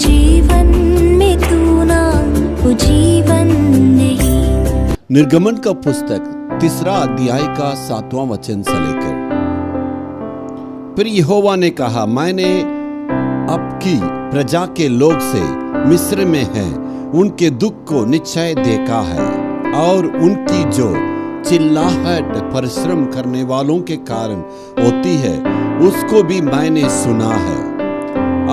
जीवन में तू ना वो जीवन नहीं। निर्गमन का पुस्तक 3 अध्याय का 7वां वचन से लेकर, फिर यहोवा ने कहा, मैंने आपकी प्रजा के लोग से मिस्र में हैं उनके दुख को निश्चय देखा है, और उनकी जो चिल्लाहट परिश्रम करने वालों के कारण होती है उसको भी मैंने सुना है,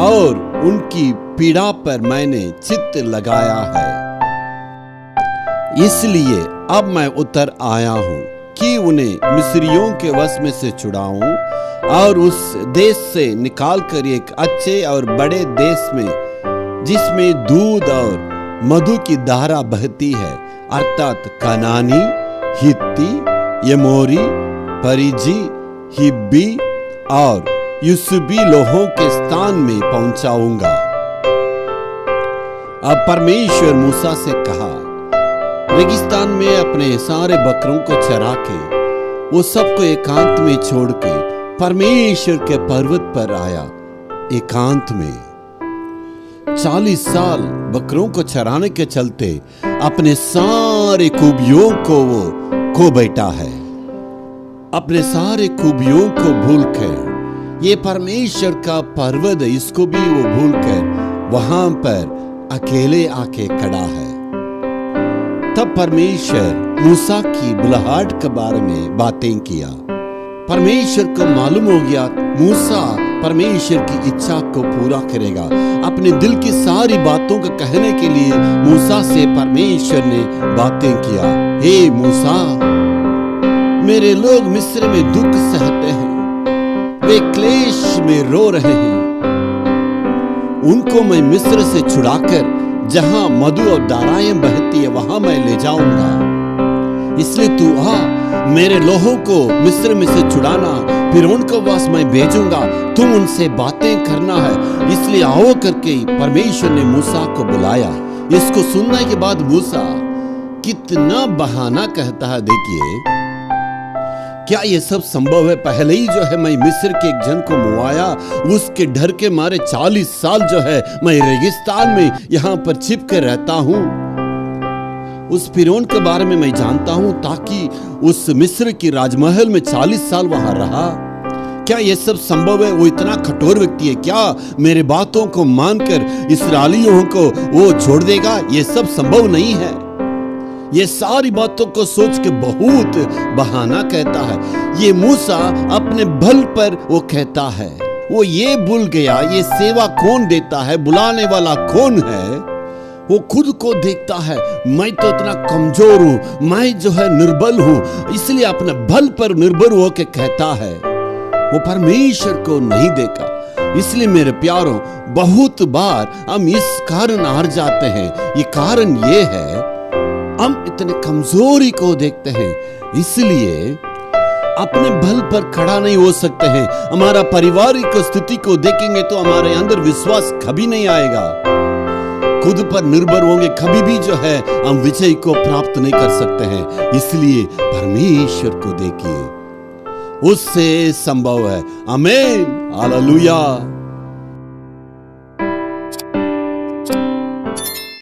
और उनकी पीड़ा पर मैंने चित्त लगाया है। इसलिए अब मैं उतर आया हूँ कि उन्हें मिस्रियों के वश में से छुड़ाऊं और उस देश से निकाल कर एक अच्छे और बड़े देश में, जिसमें दूध और मधु की धारा बहती है, अर्थात कनानी, हित्ती, यमोरी, परिजी, हिब्बी और यूसुबी लोगों के स्थान में पहुंचाऊंगा। अब परमेश्वर मूसा से कहा, रेगिस्तान में अपने सारे बकरों को चरा के वो सबको एकांत में छोड़ के परमेश्वर के पर्वत पर आया। एकांत में 40 साल बकरों को चराने के चलते अपने सारे खूबियों को वो खो बैठा है। अपने सारे खूबियों को भूलकर, ये परमेश्वर का पर्वत, इसको भी वो भूलकर वहां पर अकेले आके खड़ा है। तब परमेश्वर मूसा की बुलाहट के बारे में बातें किया। परमेश्वर को मालूम हो गया मूसा परमेश्वर की इच्छा को पूरा करेगा। अपने दिल की सारी बातों को कहने के लिए मूसा से परमेश्वर ने बातें किया। हे मूसा, मेरे लोग मिस्र में दुख सहते हैं, वे क्लेश में रो रहे हैं। उनको मैं मिस्र से छुड़ाकर जहां मधु और धाराएं बहती है वहां मैं ले जाऊंगा। इसलिए तू आ, मेरे लोगों को मिस्र में से छुड़ाना, फिर उनको वास मैं भेजूंगा, तुम उनसे बातें करना है। इसलिए आओ करके परमेश्वर ने मूसा को बुलाया। इसको सुनने के बाद मूसा कितना बहाना कहता है। देखिए, क्या ये सब संभव है? पहले ही जो है मैं मिस्र के एक जन को मुआया, उसके डर के मारे 40 साल जो है मैं रेगिस्तान में यहाँ पर छिप कर रहता हूँ। उस फिरौन के बारे में मैं जानता हूँ, ताकि उस मिस्र की राजमहल में 40 साल वहां रहा। क्या ये सब संभव है? वो इतना कठोर व्यक्ति है, क्या मेरे बातों को मानकर इस्राएलियों को वो छोड़ देगा? ये सब संभव नहीं है। ये सारी बातों को सोच के बहुत बहाना कहता है। ये मूसा अपने बल पर वो कहता है। वो ये भूल गया ये सेवा कौन देता है, बुलाने वाला कौन है। वो खुद को देखता है, मैं तो इतना कमजोर हूं, मैं जो है निर्बल हूं, इसलिए अपने बल पर निर्भर होकर कहता है। वो परमेश्वर को नहीं देखा। इसलिए मेरे प्यारों, बहुत बार हम इस कारण हार जाते हैं। ये कारण ये है, हम इतने कमजोरी को देखते हैं, इसलिए अपने बल पर खड़ा नहीं हो सकते हैं। हमारा पारिवारिक स्थिति को देखेंगे तो हमारे अंदर विश्वास कभी नहीं आएगा। खुद पर निर्भर होंगे, कभी भी जो है हम विजय को प्राप्त नहीं कर सकते हैं। इसलिए परमेश्वर को देखिए, उससे संभव है। आमीन, हालेलुया।